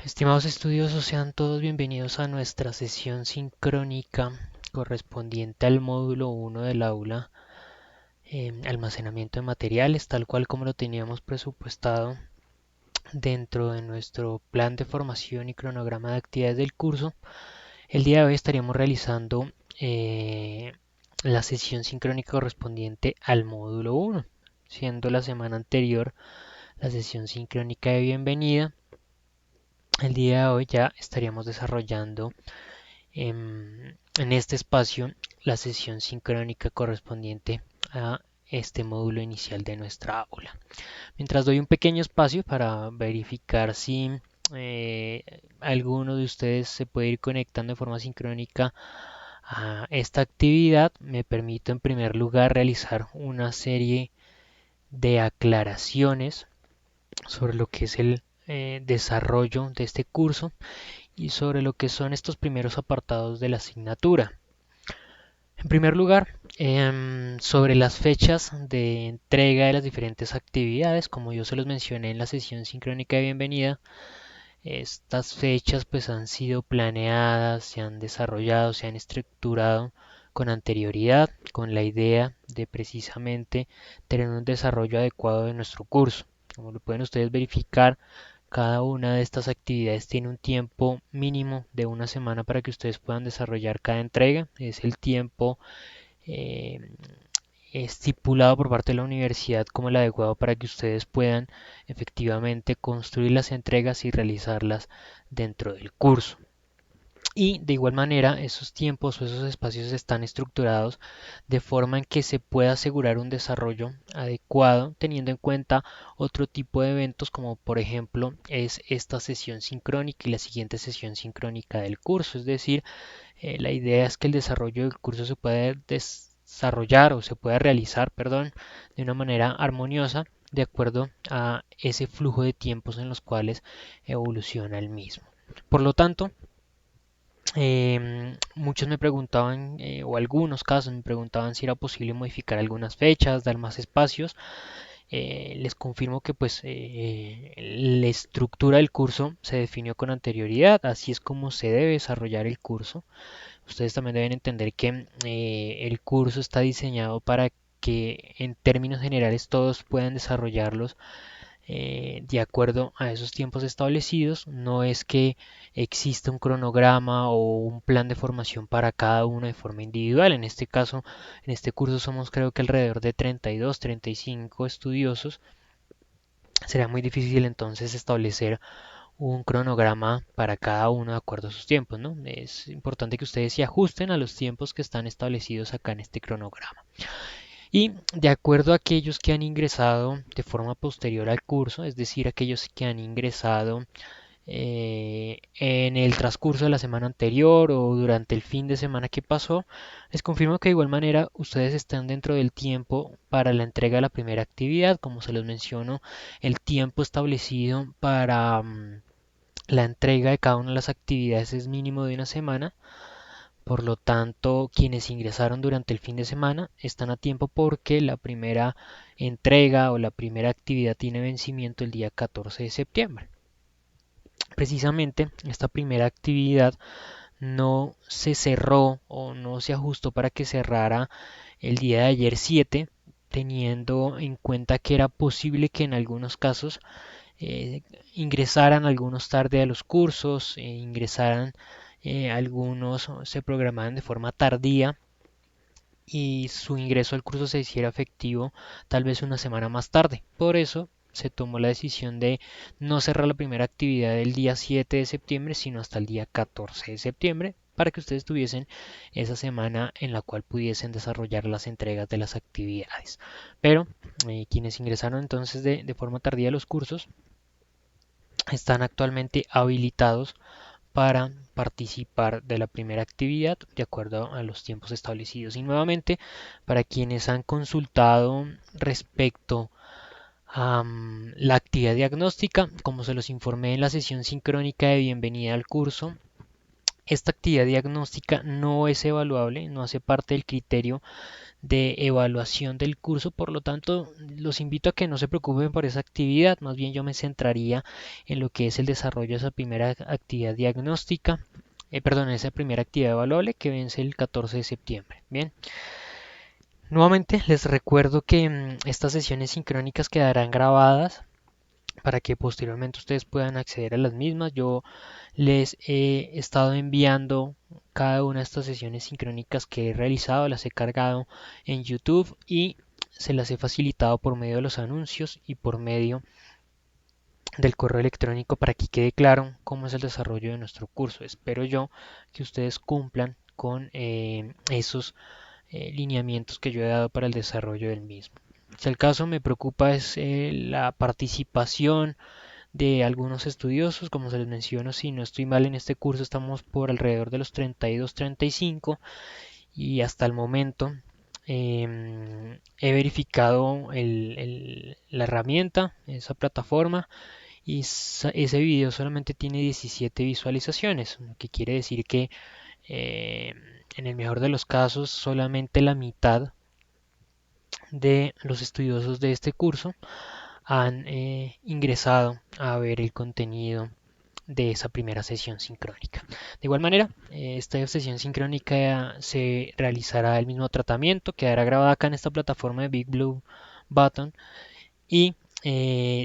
Estimados estudiosos, sean todos bienvenidos a nuestra sesión sincrónica correspondiente al módulo 1 del aula, almacenamiento de materiales, tal cual como lo teníamos presupuestado dentro de nuestro plan de formación y cronograma de actividades del curso. El día de hoy estaríamos realizando la sesión sincrónica correspondiente al módulo 1, siendo la semana anterior la sesión sincrónica de bienvenida. El día de hoy ya estaríamos desarrollando en este espacio la sesión sincrónica correspondiente a este módulo inicial de nuestra aula. Mientras doy un pequeño espacio para verificar si alguno de ustedes se puede ir conectando de forma sincrónica a esta actividad, me permito en primer lugar realizar una serie de aclaraciones sobre lo que es el desarrollo de este curso y sobre lo que son estos primeros apartados de la asignatura. En primer lugar, sobre las fechas de entrega de las diferentes actividades, como yo se los mencioné en la sesión sincrónica de bienvenida, estas fechas pues han sido planeadas, se han desarrollado, se han estructurado con anterioridad, con la idea de precisamente tener un desarrollo adecuado de nuestro curso. Como lo pueden ustedes verificar, cada una de estas actividades tiene un tiempo mínimo de una semana para que ustedes puedan desarrollar cada entrega. Es el tiempo eh, estipulado por parte de la universidad como el adecuado para que ustedes puedan efectivamente construir las entregas y realizarlas dentro del curso. Y de igual manera, esos tiempos o esos espacios están estructurados de forma en que se pueda asegurar un desarrollo adecuado, teniendo en cuenta otro tipo de eventos, como por ejemplo es esta sesión sincrónica y la siguiente sesión sincrónica del curso. Es decir, la idea es que el desarrollo del curso se pueda desarrollar o se pueda realizar, perdón, de una manera armoniosa de acuerdo a ese flujo de tiempos en los cuales evoluciona el mismo. Por lo tanto, muchos me preguntaban, o algunos casos me preguntaban si era posible modificar algunas fechas, dar más espacios. Les confirmo que pues la estructura del curso se definió con anterioridad, así es como se debe desarrollar el curso. Ustedes también deben entender que el curso está diseñado para que en términos generales todos puedan desarrollarlos de acuerdo a esos tiempos establecidos. No es que exista un cronograma o un plan de formación para cada uno de forma individual. En este caso, en este curso somos creo que alrededor de 32, 35 estudiosos. Será muy difícil entonces establecer un cronograma para cada uno de acuerdo a sus tiempos, ¿no? Es importante que ustedes se ajusten a los tiempos que están establecidos acá en este cronograma. Y de acuerdo a aquellos que han ingresado de forma posterior al curso, es decir, aquellos que han ingresado en el transcurso de la semana anterior o durante el fin de semana que pasó, les confirmo que de igual manera ustedes están dentro del tiempo para la entrega de la primera actividad. Como se los menciono, el tiempo establecido para la entrega de cada una de las actividades es mínimo de una semana. Por lo tanto, quienes ingresaron durante el fin de semana están a tiempo porque la primera entrega o la primera actividad tiene vencimiento el día 14 de septiembre. Precisamente esta primera actividad no se cerró o no se ajustó para que cerrara el día de ayer 7, teniendo en cuenta que era posible que en algunos casos eh, ingresaran algunos tarde a los cursos, ingresaran algunos se programaban de forma tardía y su ingreso al curso se hiciera efectivo tal vez una semana más tarde. Por eso se tomó la decisión de no cerrar la primera actividad el día 7 de septiembre, sino hasta el día 14 de septiembre, para que ustedes tuviesen esa semana en la cual pudiesen desarrollar las entregas de las actividades. Pero quienes ingresaron entonces de forma tardía a los cursos están actualmente habilitados para participar de la primera actividad de acuerdo a los tiempos establecidos. Y nuevamente, para quienes han consultado respecto a la actividad diagnóstica, como se los informé en la sesión sincrónica de bienvenida al curso, Esta actividad diagnóstica no es evaluable, no hace parte del criterio de evaluación del curso, por lo tanto los invito a que no se preocupen por esa actividad, más bien yo me centraría en lo que es el desarrollo de esa primera actividad diagnóstica, perdón, esa primera actividad evaluable que vence el 14 de septiembre. Bien, nuevamente les recuerdo que estas sesiones sincrónicas quedarán grabadas para que posteriormente ustedes puedan acceder a las mismas. Yo les he estado enviando cada una de estas sesiones sincrónicas que he realizado, las he cargado en YouTube y se las he facilitado por medio de los anuncios y por medio del correo electrónico para que quede claro cómo es el desarrollo de nuestro curso. Espero yo que ustedes cumplan con esos lineamientos que yo he dado para el desarrollo del mismo. Si el caso me preocupa es la participación de algunos estudiosos, como se les menciono, si no estoy mal en este curso estamos por alrededor de los 32-35 y hasta el momento he verificado la herramienta, esa plataforma y ese video solamente tiene 17 visualizaciones, lo que quiere decir que eh, en el mejor de los casos solamente la mitad de los estudiosos de este curso han ingresado a ver el contenido de esa primera sesión sincrónica. De igual manera, esta sesión sincrónica se realizará el mismo tratamiento, quedará grabada acá en esta plataforma de Big Blue Button y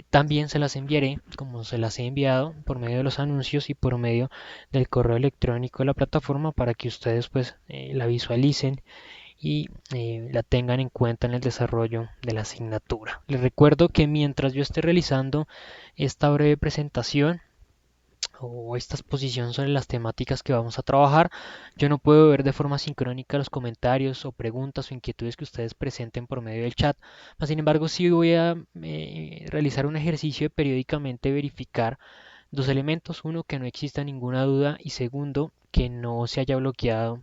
también se las enviaré, como se las he enviado, por medio de los anuncios y por medio del correo electrónico de la plataforma para que ustedes pues la visualicen y la tengan en cuenta en el desarrollo de la asignatura. Les recuerdo que mientras yo esté realizando esta breve presentación o esta exposición sobre las temáticas que vamos a trabajar, yo no puedo ver de forma sincrónica los comentarios o preguntas o inquietudes que ustedes presenten por medio del chat. Mas, sin embargo, sí voy a realizar un ejercicio de periódicamente verificar dos elementos. Uno, que no exista ninguna duda y segundo, que no se haya bloqueado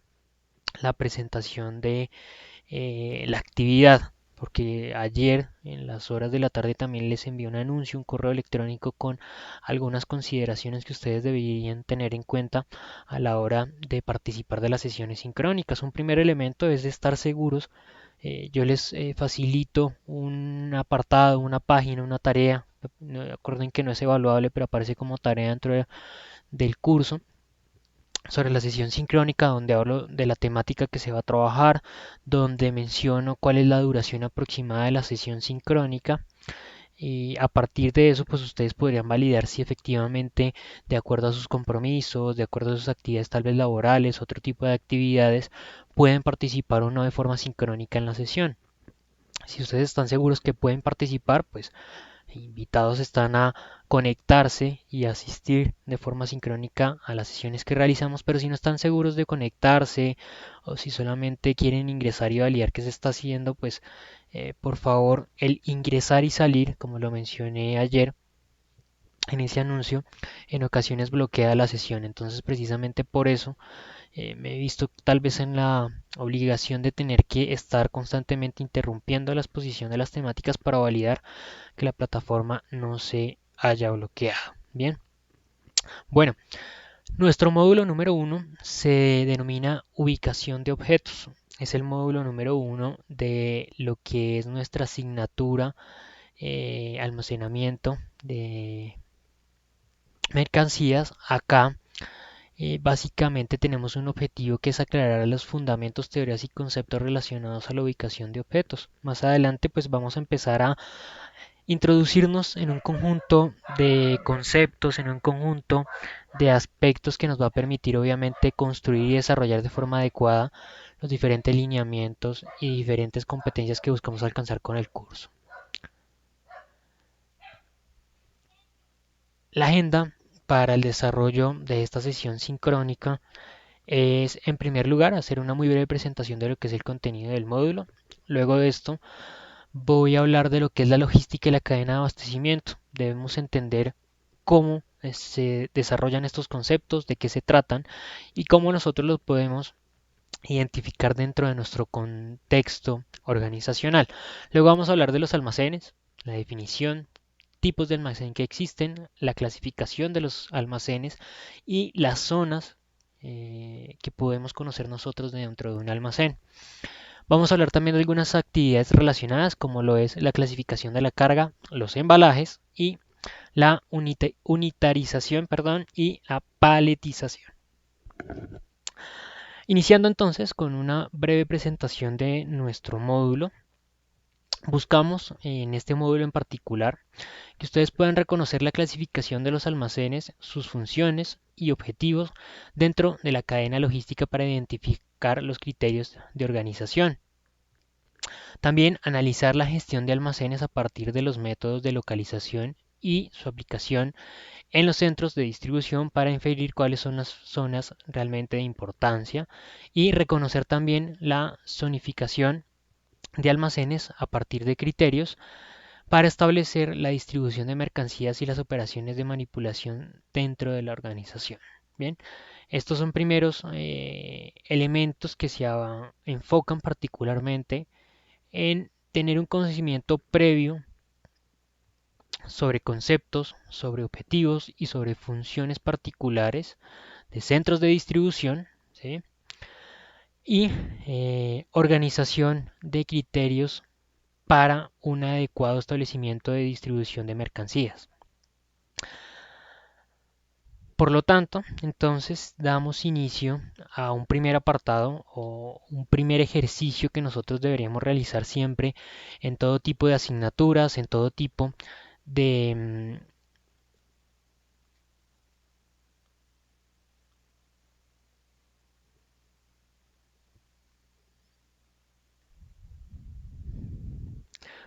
la presentación de la actividad, porque ayer en las horas de la tarde también les envié un anuncio, un correo electrónico con algunas consideraciones que ustedes deberían tener en cuenta a la hora de participar de las sesiones sincrónicas. Un primer elemento es de estar seguros. Yo les facilito un apartado, una página, una tarea. Recuerden que no es evaluable, pero aparece como tarea dentro del curso sobre la sesión sincrónica, donde hablo de la temática que se va a trabajar, donde menciono cuál es la duración aproximada de la sesión sincrónica. Y a partir de eso, pues ustedes podrían validar si efectivamente, de acuerdo a sus compromisos, de acuerdo a sus actividades tal vez laborales, otro tipo de actividades, pueden participar o no de forma sincrónica en la sesión. Si ustedes están seguros que pueden participar, pues invitados están a conectarse y asistir de forma sincrónica a las sesiones que realizamos, pero si no están seguros de conectarse o si solamente quieren ingresar y validar qué se está haciendo, pues por favor el ingresar y salir, como lo mencioné ayer en ese anuncio, en ocasiones bloquea la sesión. Entonces precisamente por eso me he visto tal vez en la obligación de tener que estar constantemente interrumpiendo la exposición de las temáticas para validar que la plataforma no se haya bloqueado. Bien, bueno, nuestro módulo número uno se denomina ubicación de objetos. Es el módulo número uno de lo que es nuestra asignatura almacenamiento de mercancías. Acá básicamente tenemos un objetivo que es aclarar los fundamentos, teorías y conceptos relacionados a la ubicación de objetos. Más adelante pues vamos a empezar a introducirnos en un conjunto de conceptos, en un conjunto de aspectos que nos va a permitir obviamente construir y desarrollar de forma adecuada los diferentes lineamientos y diferentes competencias que buscamos alcanzar con el curso. La agenda para el desarrollo de esta sesión sincrónica es, en primer lugar, hacer una muy breve presentación de lo que es el contenido del módulo. Luego de esto, voy a hablar de lo que es la logística y la cadena de abastecimiento. Debemos entender cómo se desarrollan estos conceptos, de qué se tratan y cómo nosotros los podemos identificar dentro de nuestro contexto organizacional. Luego vamos a hablar de los almacenes, la definición, tipos de almacén que existen, la clasificación de los almacenes y las zonas que podemos conocer nosotros dentro de un almacén. Vamos a hablar también de algunas actividades relacionadas como lo es la clasificación de la carga, los embalajes y la unitarización, y la paletización. Iniciando entonces con una breve presentación de nuestro módulo, buscamos en este módulo en particular que ustedes puedan reconocer la clasificación de los almacenes, sus funciones y objetivos dentro de la cadena logística para identificar los criterios de organización. También analizar la gestión de almacenes a partir de los métodos de localización y su aplicación en los centros de distribución para inferir cuáles son las zonas realmente de importancia y reconocer también la zonificación de almacenes a partir de criterios para establecer la distribución de mercancías y las operaciones de manipulación dentro de la organización. Bien, estos son primeros elementos que se enfocan particularmente en tener un conocimiento previo sobre conceptos, sobre objetivos y sobre funciones particulares de centros de distribución, ¿sí? Y organización de criterios para un adecuado establecimiento de distribución de mercancías. Por lo tanto, entonces damos inicio a un primer apartado o un primer ejercicio que nosotros deberíamos realizar siempre en todo tipo de asignaturas, en todo tipo de...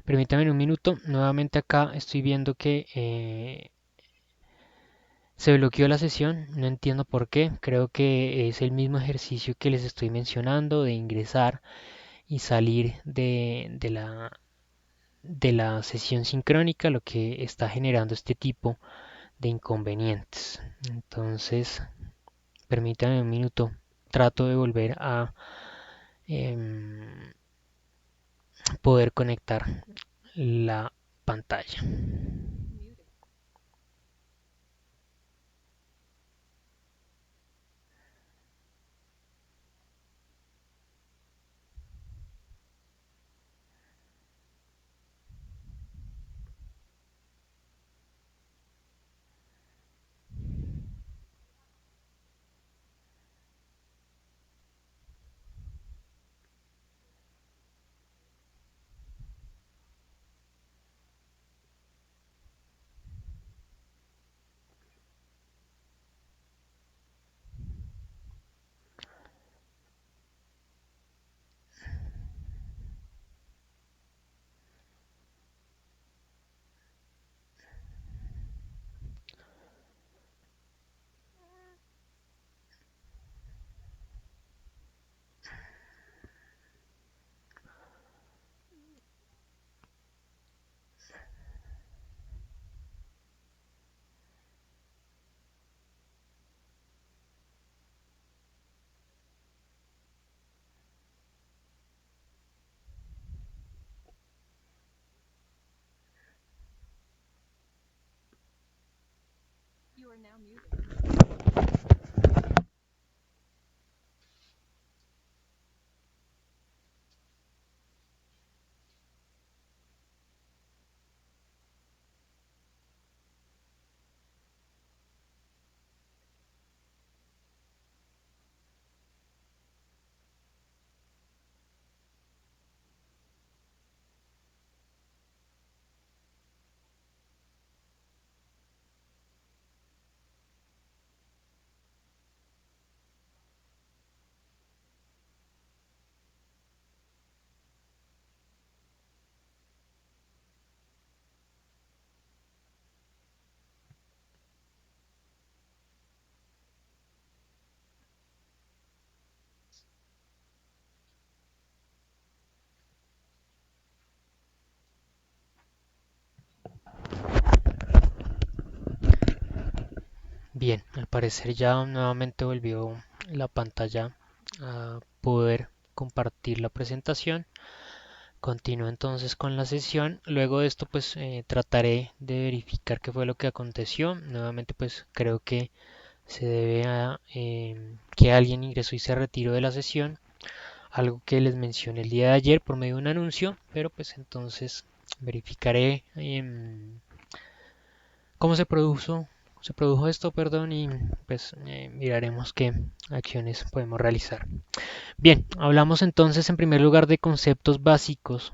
Permítame un minuto, nuevamente acá estoy viendo que se bloqueó la sesión, no entiendo por qué, creo que es el mismo ejercicio que les estoy mencionando de ingresar y salir de la sesión sincrónica, lo que está generando este tipo de inconvenientes. Entonces, permítanme un minuto, trato de volver a em, poder conectar la pantalla. Bien, al parecer ya nuevamente volvió la pantalla a poder compartir la presentación. Continúo entonces con la sesión. Luego de esto pues trataré de verificar qué fue lo que aconteció. Nuevamente pues creo que se debe a que alguien ingresó y se retiró de la sesión, algo que les mencioné el día de ayer por medio de un anuncio, pero pues entonces verificaré cómo se produjo esto, perdón, y pues miraremos qué acciones podemos realizar. Bien, hablamos entonces en primer lugar de conceptos básicos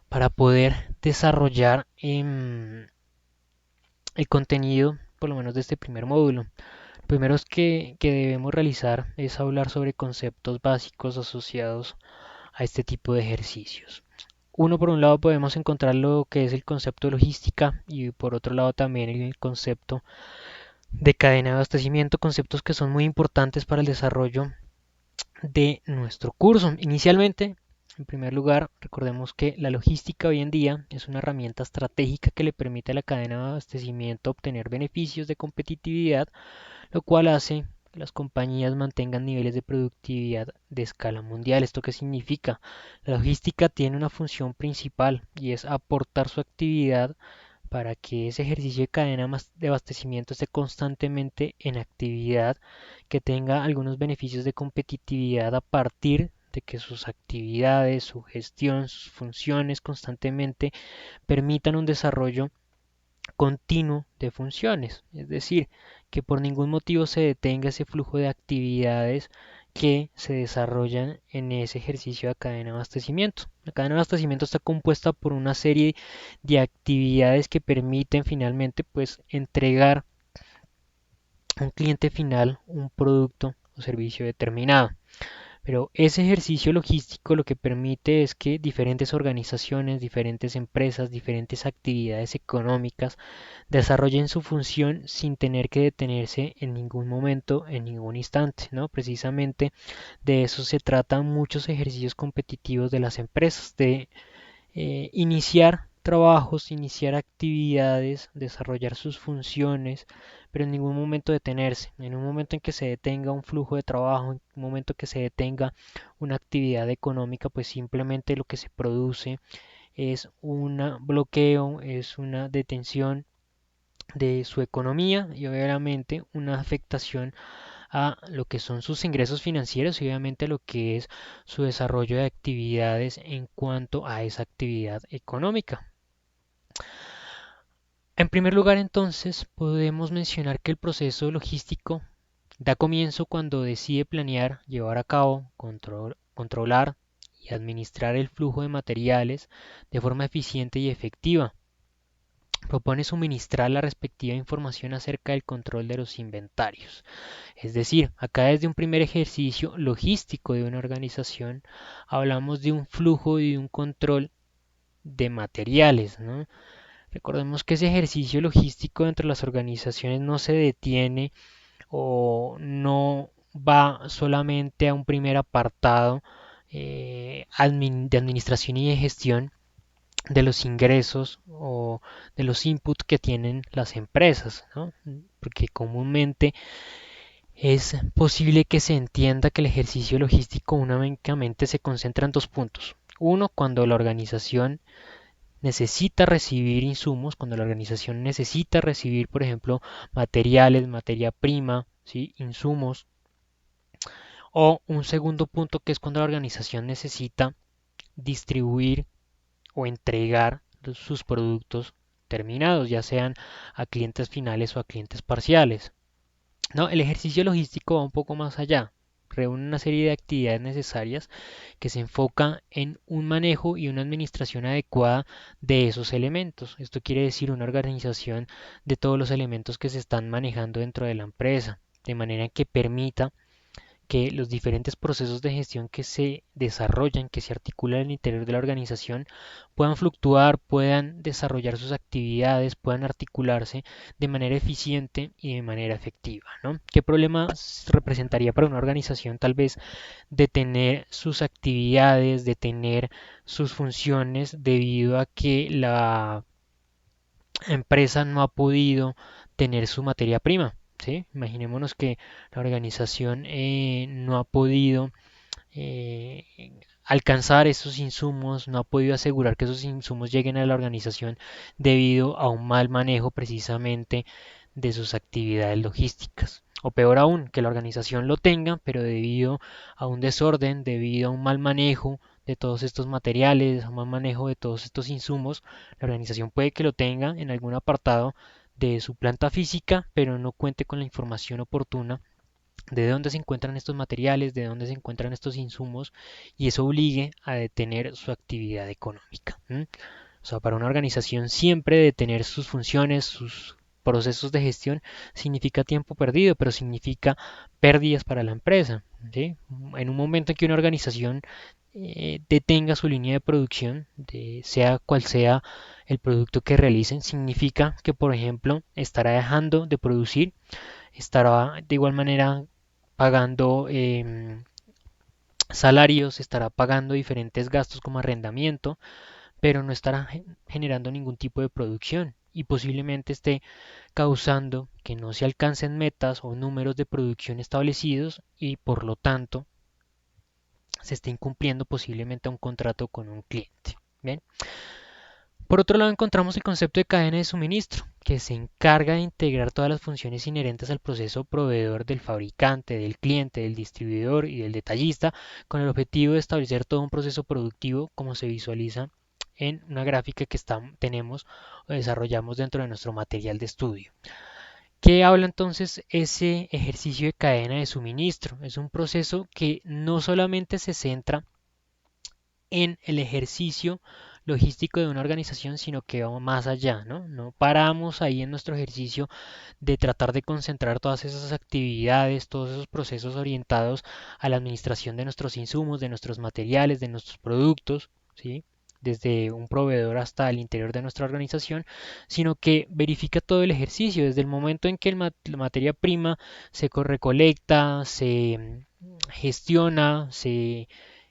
para poder desarrollar el contenido, por lo menos de este primer módulo. Lo primero que debemos realizar es hablar sobre conceptos básicos asociados a este tipo de ejercicios. Uno, por un lado, podemos encontrar lo que es el concepto de logística y por otro lado también el concepto de cadena de abastecimiento, conceptos que son muy importantes para el desarrollo de nuestro curso. Inicialmente, en primer lugar, recordemos que la logística hoy en día es una herramienta estratégica que le permite a la cadena de abastecimiento obtener beneficios de competitividad, lo cual hace que las compañías mantengan niveles de productividad de escala mundial. ¿Esto qué significa? La logística tiene una función principal y es aportar su actividad para que ese ejercicio de cadena de abastecimiento esté constantemente en actividad, que tenga algunos beneficios de competitividad a partir de que sus actividades, su gestión, sus funciones constantemente permitan un desarrollo continuo de funciones, es decir, que por ningún motivo se detenga ese flujo de actividades que se desarrollan en ese ejercicio de cadena de abastecimiento. La cadena de abastecimiento está compuesta por una serie de actividades que permiten finalmente pues entregar a un cliente final un producto o servicio determinado. Pero ese ejercicio logístico lo que permite es que diferentes organizaciones, diferentes empresas, diferentes actividades económicas desarrollen su función sin tener que detenerse en ningún momento, en ningún instante, ¿no? Precisamente de eso se tratan muchos ejercicios competitivos de las empresas, de iniciar trabajos, iniciar actividades, desarrollar sus funciones, pero en ningún momento detenerse. En un momento en que se detenga un flujo de trabajo, en un momento que se detenga una actividad económica, pues simplemente lo que se produce es un bloqueo, es una detención de su economía y obviamente una afectación a lo que son sus ingresos financieros y obviamente a lo que es su desarrollo de actividades en cuanto a esa actividad económica. En primer lugar, entonces, podemos mencionar que el proceso logístico da comienzo cuando decide planear, llevar a cabo, controlar y administrar el flujo de materiales de forma eficiente y efectiva. Propone suministrar la respectiva información acerca del control de los inventarios. Es decir, acá desde un primer ejercicio logístico de una organización hablamos de un flujo y de un control de materiales, ¿no? Recordemos que ese ejercicio logístico dentro de las organizaciones no se detiene o no va solamente a un primer apartado de administración y de gestión de los ingresos o de los inputs que tienen las empresas, ¿no? Porque comúnmente es posible que se entienda que el ejercicio logístico únicamente se concentra en dos puntos. Uno, cuando la organización necesita recibir insumos, cuando la organización necesita recibir, por ejemplo, materiales, materia prima, ¿sí? Insumos. O un segundo punto que es cuando la organización necesita distribuir o entregar sus productos terminados, ya sean a clientes finales o a clientes parciales. No, el ejercicio logístico va un poco más allá. Reúne una serie de actividades necesarias que se enfoca en un manejo y una administración adecuada de esos elementos. Esto quiere decir una organización de todos los elementos que se están manejando dentro de la empresa, de manera que permita que los diferentes procesos de gestión que se desarrollan, que se articulan en el interior de la organización, puedan fluctuar, puedan desarrollar sus actividades, puedan articularse de manera eficiente y de manera efectiva, ¿no? ¿Qué problemas representaría para una organización tal vez detener sus actividades, detener sus funciones debido a que la empresa no ha podido tener su materia prima? ¿Sí? Imaginémonos que la organización no ha podido eh, alcanzar esos insumos, no ha podido asegurar que esos insumos lleguen a la organización debido a un mal manejo precisamente de sus actividades logísticas. O peor aún, que la organización lo tenga, pero debido a un desorden, debido a un mal manejo de todos estos materiales, a un mal manejo de todos estos insumos, la organización puede que lo tenga en algún apartado de su planta física, pero no cuente con la información oportuna de dónde se encuentran estos materiales, de dónde se encuentran estos insumos, y eso obligue a detener su actividad económica. O sea, para una organización siempre detener sus funciones, sus procesos de gestión, significa tiempo perdido, pero significa pérdidas para la empresa. ¿Sí? En un momento en que una organización detenga su línea de producción, sea cual sea el producto que realicen, significa que, por ejemplo, estará dejando de producir, estará de igual manera pagando salarios, estará pagando diferentes gastos como arrendamiento, pero no estará generando ningún tipo de producción y posiblemente esté causando que no se alcancen metas o números de producción establecidos y por lo tanto se esté incumpliendo posiblemente un contrato con un cliente. Bien. Por otro lado, encontramos el concepto de cadena de suministro, que se encarga de integrar todas las funciones inherentes al proceso proveedor del fabricante, del cliente, del distribuidor y del detallista, con el objetivo de establecer todo un proceso productivo como se visualiza en una gráfica que tenemos o desarrollamos dentro de nuestro material de estudio. ¿Qué habla entonces ese ejercicio de cadena de suministro? Es un proceso que no solamente se centra en el ejercicio logístico de una organización, sino que va más allá, ¿no? No paramos ahí en nuestro ejercicio de tratar de concentrar todas esas actividades, todos esos procesos orientados a la administración de nuestros insumos, de nuestros materiales, de nuestros productos, ¿sí? Desde un proveedor hasta el interior de nuestra organización, sino que verifica todo el ejercicio, desde el momento en que la materia prima se recolecta, se gestiona, se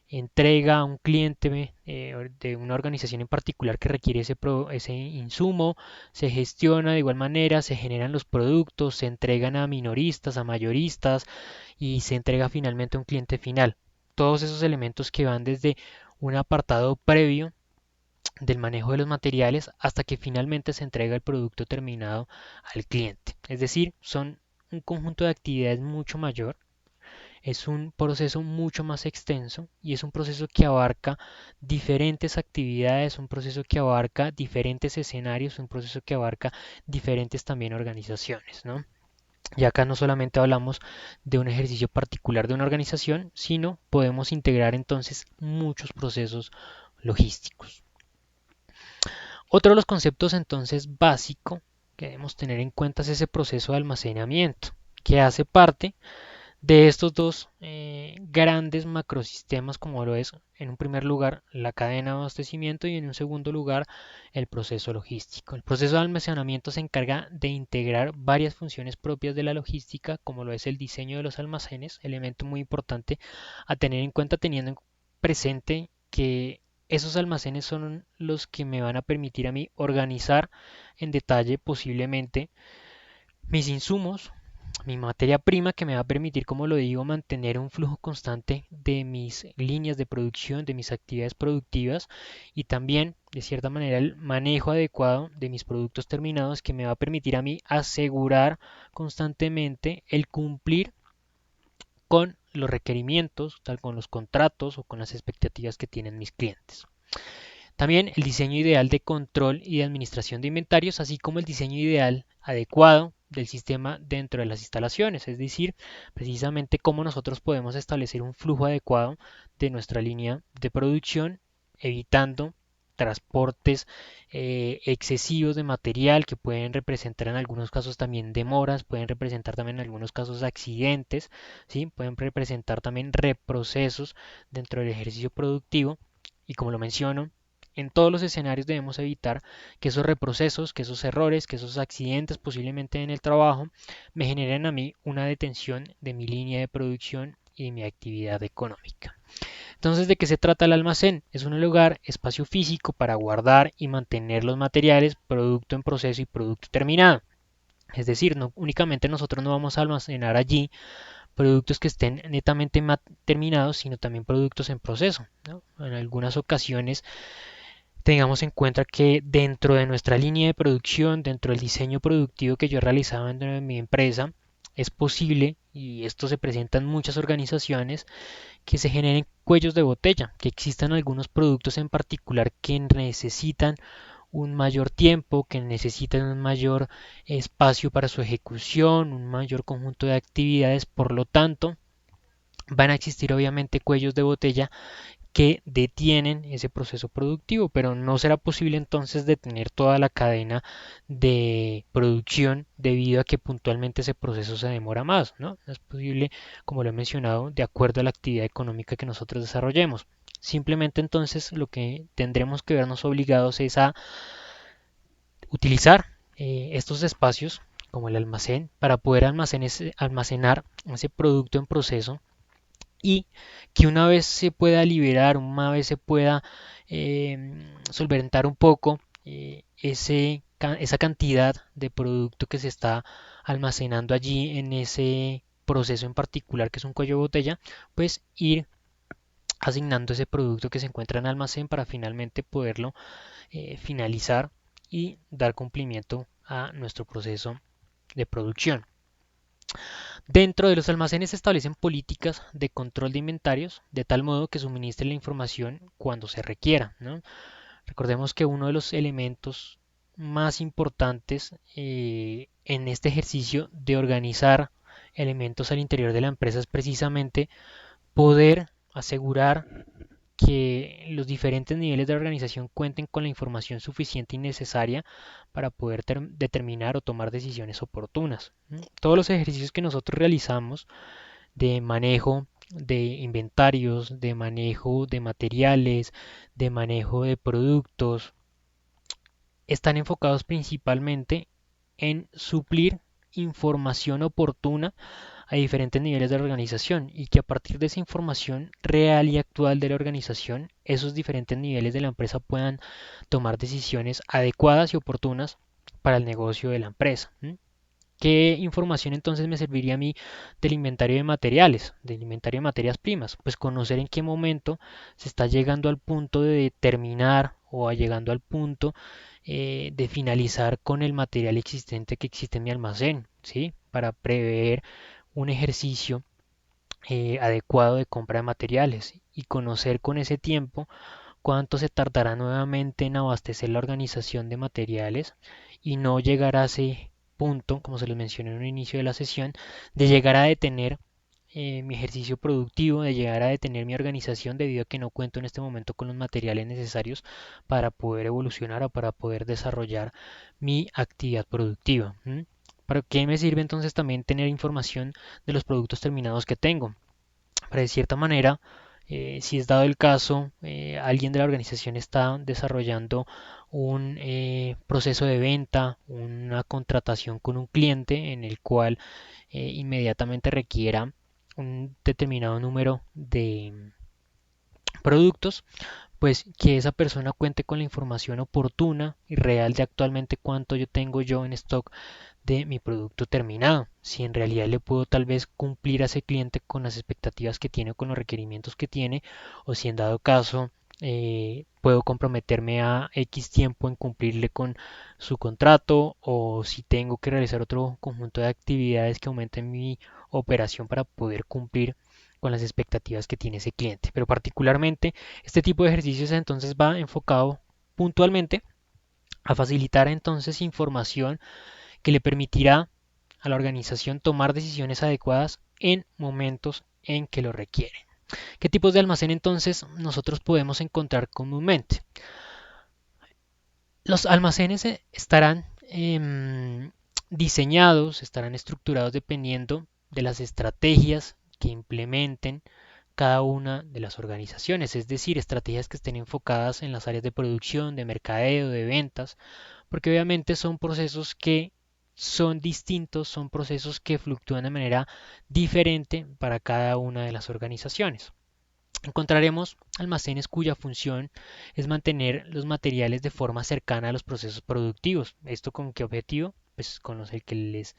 entrega a un cliente de una organización en particular que requiere ese insumo, se gestiona de igual manera, se generan los productos, se entregan a minoristas, a mayoristas y se entrega finalmente a un cliente final. Todos esos elementos que van desde un apartado previo del manejo de los materiales hasta que finalmente se entrega el producto terminado al cliente. Es decir, son un conjunto de actividades mucho mayor, es un proceso mucho más extenso y es un proceso que abarca diferentes actividades, un proceso que abarca diferentes escenarios, un proceso que abarca diferentes también organizaciones, ¿no? Y acá no solamente hablamos de un ejercicio particular de una organización, sino podemos integrar entonces muchos procesos logísticos. Otro de los conceptos entonces básico que debemos tener en cuenta es ese proceso de almacenamiento, que hace parte de estos dos grandes macrosistemas, como lo es en un primer lugar la cadena de abastecimiento y en un segundo lugar el proceso logístico. El proceso de almacenamiento se encarga de integrar varias funciones propias de la logística, como lo es el diseño de los almacenes, elemento muy importante a tener en cuenta teniendo presente que esos almacenes son los que me van a permitir a mí organizar en detalle posiblemente mis insumos, mi materia prima que me va a permitir, como lo digo, mantener un flujo constante de mis líneas de producción, de mis actividades productivas y también, de cierta manera, el manejo adecuado de mis productos terminados que me va a permitir a mí asegurar constantemente el cumplir con los requerimientos, tal con los contratos o con las expectativas que tienen mis clientes. También el diseño ideal de control y de administración de inventarios, así como el diseño ideal adecuado del sistema dentro de las instalaciones, es decir, precisamente cómo nosotros podemos establecer un flujo adecuado de nuestra línea de producción, evitando transportes excesivos de material que pueden representar en algunos casos también demoras, pueden representar también en algunos casos accidentes, ¿sí? Pueden representar también reprocesos dentro del ejercicio productivo y como lo menciono, en todos los escenarios debemos evitar que esos reprocesos, que esos errores, que esos accidentes posiblemente en el trabajo me generen a mí una detención de mi línea de producción y de mi actividad económica. Entonces, ¿de qué se trata el almacén? Es un lugar, espacio físico para guardar y mantener los materiales, producto en proceso y producto terminado. Es decir, no únicamente nosotros no vamos a almacenar allí productos que estén netamente terminados, sino también productos en proceso, ¿no? En algunas ocasiones tengamos en cuenta que dentro de nuestra línea de producción, dentro del diseño productivo que yo realizaba dentro de mi empresa, es posible, y esto se presenta en muchas organizaciones, que se generen cuellos de botella, que existan algunos productos en particular que necesitan un mayor tiempo, que necesitan un mayor espacio para su ejecución, un mayor conjunto de actividades, por lo tanto, van a existir obviamente cuellos de botella que detienen ese proceso productivo, pero no será posible entonces detener toda la cadena de producción debido a que puntualmente ese proceso se demora más, ¿no? No es posible, como lo he mencionado, de acuerdo a la actividad económica que nosotros desarrollemos. Simplemente entonces lo que tendremos que vernos obligados es a utilizar estos espacios como el almacén para poder almacenar ese producto en proceso y que una vez se pueda liberar, una vez se pueda solventar un poco esa cantidad de producto que se está almacenando allí en ese proceso en particular que es un cuello de botella, pues ir asignando ese producto que se encuentra en almacén para finalmente poderlo finalizar y dar cumplimiento a nuestro proceso de producción. Dentro de los almacenes se establecen políticas de control de inventarios de tal modo que suministren la información cuando se requiera, ¿no? Recordemos que uno de los elementos más importantes en este ejercicio de organizar elementos al interior de la empresa es precisamente poder asegurar que los diferentes niveles de organización cuenten con la información suficiente y necesaria para poder determinar o tomar decisiones oportunas. Todos los ejercicios que nosotros realizamos de manejo de inventarios, de manejo de materiales, de manejo de productos, están enfocados principalmente en suplir información oportuna a diferentes niveles de la organización y que a partir de esa información real y actual de la organización, esos diferentes niveles de la empresa puedan tomar decisiones adecuadas y oportunas para el negocio de la empresa. ¿Qué información entonces me serviría a mí del inventario de materiales, del inventario de materias primas? Pues conocer en qué momento se está llegando al punto de determinar o llegando al punto de finalizar con el material existente que existe en mi almacén, ¿sí? Para prever un ejercicio adecuado de compra de materiales y conocer con ese tiempo cuánto se tardará nuevamente en abastecer la organización de materiales y no llegar a ese punto, como se les mencioné en un inicio de la sesión, de llegar a detener mi ejercicio productivo, de llegar a detener mi organización debido a que no cuento en este momento con los materiales necesarios para poder evolucionar o para poder desarrollar mi actividad productiva. ¿Para qué me sirve entonces también tener información de los productos terminados que tengo? Para de cierta manera, si es dado el caso, alguien de la organización está desarrollando un proceso de venta, una contratación con un cliente en el cual inmediatamente requiera un determinado número de productos, pues que esa persona cuente con la información oportuna y real de actualmente cuánto yo tengo yo en stock de mi producto terminado. Si en realidad le puedo tal vez cumplir a ese cliente con las expectativas que tiene, con los requerimientos que tiene, o si en dado caso puedo comprometerme a X tiempo en cumplirle con su contrato, o si tengo que realizar otro conjunto de actividades que aumenten mi operación para poder cumplir con las expectativas que tiene ese cliente. Pero particularmente este tipo de ejercicios entonces va enfocado puntualmente a facilitar entonces información que le permitirá a la organización tomar decisiones adecuadas en momentos en que lo requieren. ¿Qué tipos de almacén entonces nosotros podemos encontrar comúnmente? Los almacenes estarán diseñados, estarán estructurados dependiendo de las estrategias que implementen cada una de las organizaciones, es decir, estrategias que estén enfocadas en las áreas de producción, de mercadeo, de ventas, porque obviamente son procesos que son distintos, son procesos que fluctúan de manera diferente para cada una de las organizaciones. Encontraremos almacenes cuya función es mantener los materiales de forma cercana a los procesos productivos. ¿Esto con qué objetivo? Pues con los que les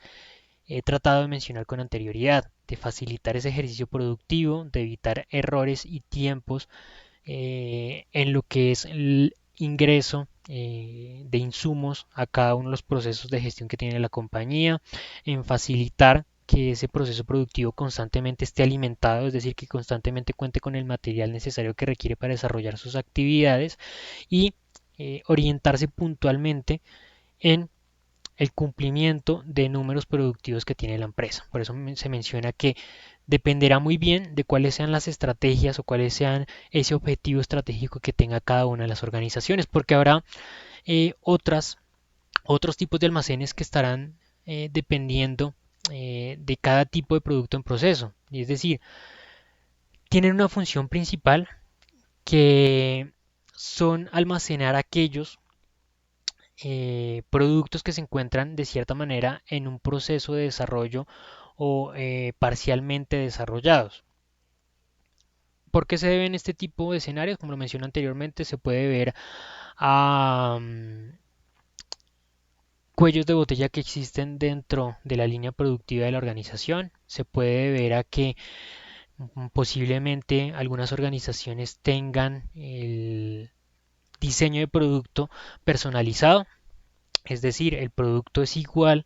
he tratado de mencionar con anterioridad, de facilitar ese ejercicio productivo, de evitar errores y tiempos en lo que es el ingreso de insumos a cada uno de los procesos de gestión que tiene la compañía, en facilitar que ese proceso productivo constantemente esté alimentado, es decir, que constantemente cuente con el material necesario que requiere para desarrollar sus actividades y orientarse puntualmente en el cumplimiento de números productivos que tiene la empresa. Por eso se menciona que dependerá muy bien de cuáles sean las estrategias o cuáles sean ese objetivo estratégico que tenga cada una de las organizaciones, porque habrá otros tipos de almacenes que estarán dependiendo de cada tipo de producto en proceso. Y es decir, tienen una función principal que son almacenar aquellos productos que se encuentran de cierta manera en un proceso de desarrollo o parcialmente desarrollados. ¿Por qué se deben este tipo de escenarios? Como lo mencioné anteriormente, se puede ver a cuellos de botella que existen dentro de la línea productiva de la organización. Se puede ver a que posiblemente algunas organizaciones tengan el diseño de producto personalizado, es decir, el producto es igual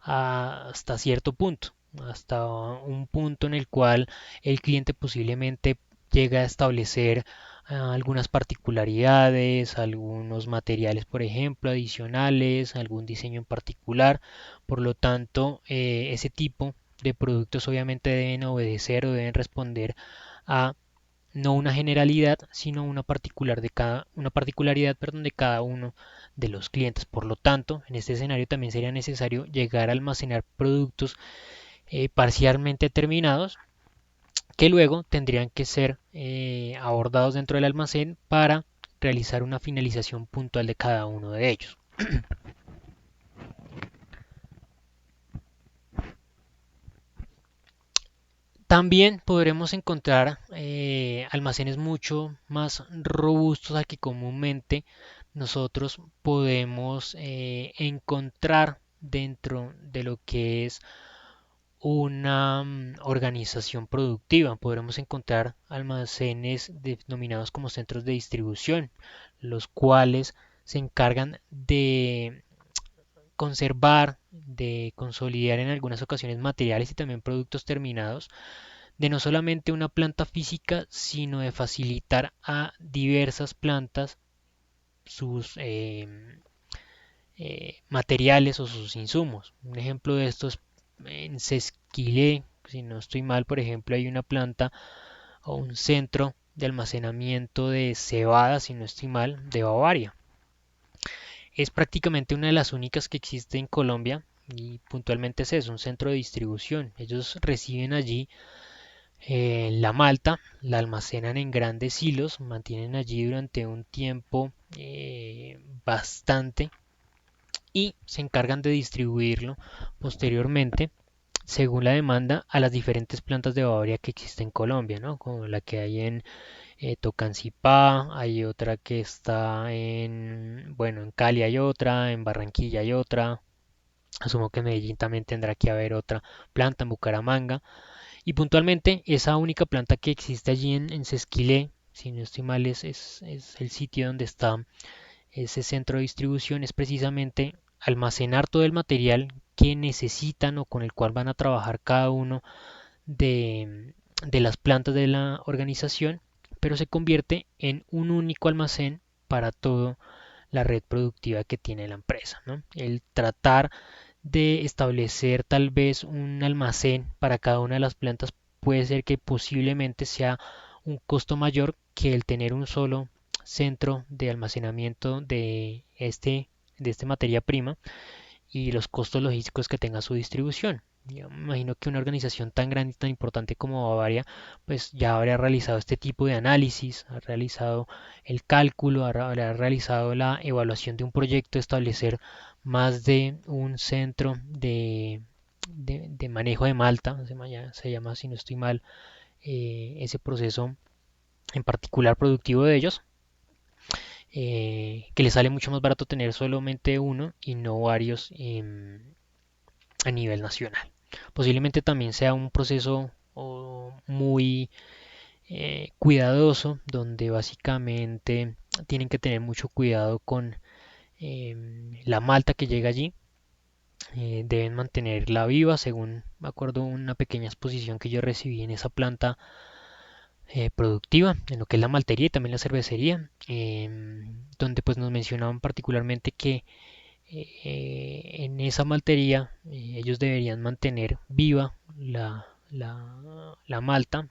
hasta cierto punto, hasta un punto en el cual el cliente posiblemente llega a establecer algunas particularidades, algunos materiales, por ejemplo, adicionales, algún diseño en particular. Por lo tanto, ese tipo de productos obviamente deben obedecer o deben responder a no una generalidad, sino una particularidad, perdón, de cada uno de los clientes. Por lo tanto, en este escenario también sería necesario llegar a almacenar productos parcialmente terminados que luego tendrían que ser abordados dentro del almacén para realizar una finalización puntual de cada uno de ellos. También podremos encontrar almacenes mucho más robustos al que comúnmente nosotros podemos encontrar dentro de lo que es una organización productiva. Podremos encontrar almacenes denominados como centros de distribución, los cuales se encargan de conservar, de consolidar en algunas ocasiones materiales y también productos terminados de no solamente una planta física, sino de facilitar a diversas plantas sus materiales o sus insumos. Un ejemplo de esto es en Sesquilé, si no estoy mal, por ejemplo, hay una planta o un centro de almacenamiento de cebada, si no estoy mal, de Bavaria. Es prácticamente una de las únicas que existe en Colombia y puntualmente es eso, un centro de distribución. Ellos reciben allí la malta, la almacenan en grandes silos, mantienen allí durante un tiempo bastante y se encargan de distribuirlo posteriormente según la demanda a las diferentes plantas de Bavaria que existen en Colombia, ¿no? Como la que hay en Tocancipá, hay otra que está bueno, en Cali hay otra, en Barranquilla hay otra, asumo que en Medellín también tendrá que haber otra planta en Bucaramanga. Y puntualmente, esa única planta que existe allí en Sesquilé, si no estoy mal, es el sitio donde está ese centro de distribución, es precisamente almacenar todo el material que necesitan o con el cual van a trabajar cada uno de las plantas de la organización, pero se convierte en un único almacén para toda la red productiva que tiene la empresa, ¿no? El tratar de establecer tal vez un almacén para cada una de las plantas puede ser que posiblemente sea un costo mayor que el tener un solo centro de almacenamiento de este materia prima y los costos logísticos que tenga su distribución. Yo me imagino que una organización tan grande y tan importante como Bavaria, pues ya habría realizado este tipo de análisis, ha realizado el cálculo, habrá realizado la evaluación de un proyecto, establecer más de un centro de manejo de malta, se llama, si no estoy mal, ese proceso en particular productivo de ellos, que les sale mucho más barato tener solamente uno y no varios a nivel nacional. Posiblemente también sea un proceso muy cuidadoso, donde básicamente tienen que tener mucho cuidado con la malta que llega allí, deben mantenerla viva, según me acuerdo una pequeña exposición que yo recibí en esa planta productiva, en lo que es la maltería y también la cervecería, donde pues nos mencionaban particularmente que en esa maltería ellos deberían mantener viva la malta,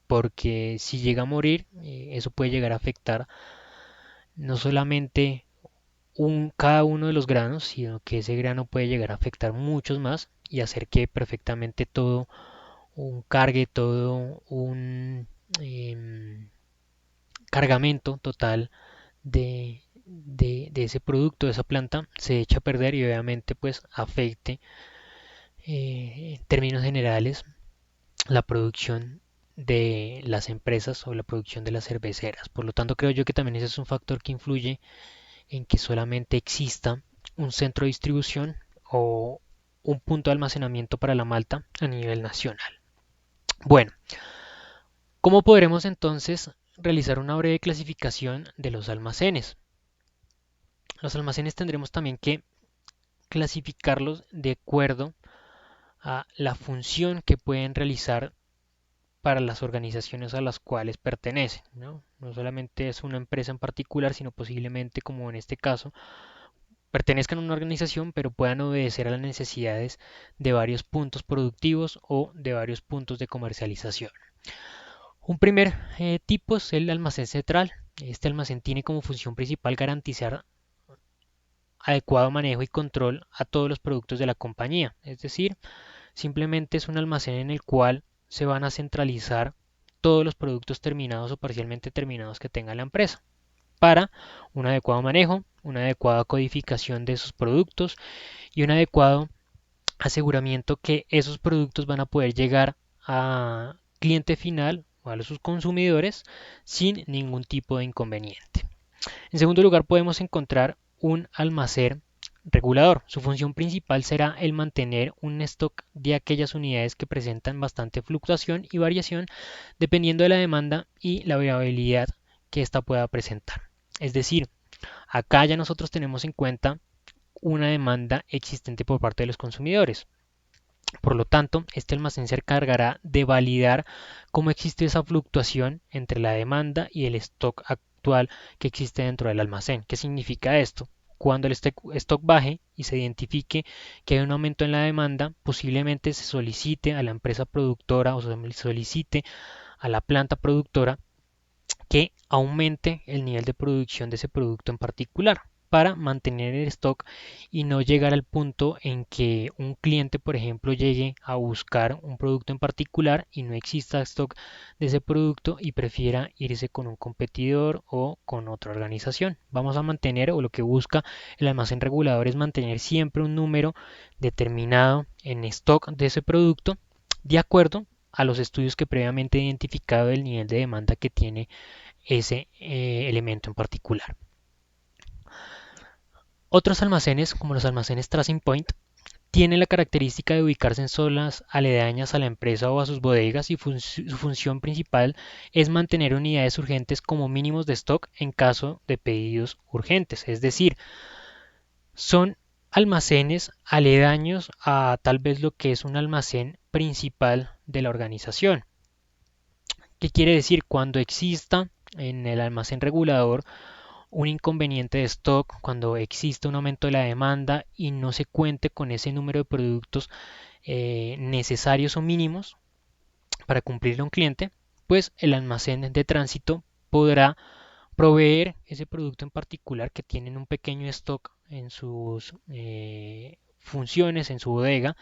porque si llega a morir, eso puede llegar a afectar no solamente cada uno de los granos, sino que ese grano puede llegar a afectar muchos más y hacer que perfectamente todo un cargue, todo un cargamento total de ese producto, de esa planta, se echa a perder y obviamente pues afecte en términos generales la producción de las empresas o la producción de las cerveceras. Por lo tanto, creo yo que también ese es un factor que influye en que solamente exista un centro de distribución o un punto de almacenamiento para la malta a nivel nacional. Bueno, ¿cómo podremos entonces realizar una breve clasificación de los almacenes? Los almacenes tendremos también que clasificarlos de acuerdo a la función que pueden realizar para las organizaciones a las cuales pertenecen, ¿no? No solamente es una empresa en particular, sino posiblemente, como en este caso, pertenezcan a una organización, pero puedan obedecer a las necesidades de varios puntos productivos o de varios puntos de comercialización. Un primer tipo es el almacén central. Este almacén tiene como función principal garantizar adecuado manejo y control a todos los productos de la compañía. Es decir, simplemente es un almacén en el cual se van a centralizar todos los productos terminados o parcialmente terminados que tenga la empresa para un adecuado manejo, una adecuada codificación de esos productos y un adecuado aseguramiento que esos productos van a poder llegar a cliente final o a sus consumidores sin ningún tipo de inconveniente. En segundo lugar, podemos encontrar un almacén regulador. Su función principal será el mantener un stock de aquellas unidades que presentan bastante fluctuación y variación dependiendo de la demanda y la variabilidad que ésta pueda presentar. Es decir, acá ya nosotros tenemos en cuenta una demanda existente por parte de los consumidores. Por lo tanto, este almacén se encargará de validar cómo existe esa fluctuación entre la demanda y el stock actual que existe dentro del almacén. ¿Qué significa esto? Cuando el stock baje y se identifique que hay un aumento en la demanda, posiblemente se solicite a la empresa productora o se solicite a la planta productora que aumente el nivel de producción de ese producto en particular para mantener el stock y no llegar al punto en que un cliente, por ejemplo, llegue a buscar un producto en particular y no exista stock de ese producto y prefiera irse con un competidor o con otra organización. Vamos a mantener, o lo que busca el almacén regulador es mantener siempre un número determinado en stock de ese producto de acuerdo a los estudios que previamente he identificado del nivel de demanda que tiene ese elemento en particular. Otros almacenes, como los almacenes Tracing Point, tienen la característica de ubicarse en zonas aledañas a la empresa o a sus bodegas y su función principal es mantener unidades urgentes como mínimos de stock en caso de pedidos urgentes. Es decir, son almacenes aledaños a tal vez lo que es un almacén principal de la organización. ¿Qué quiere decir? Cuando exista en el almacén regulador un inconveniente de stock, cuando existe un aumento de la demanda y no se cuente con ese número de productos necesarios o mínimos para cumplirle a un cliente, pues el almacén de tránsito podrá proveer ese producto en particular que tienen un pequeño stock en sus funciones, en su bodega,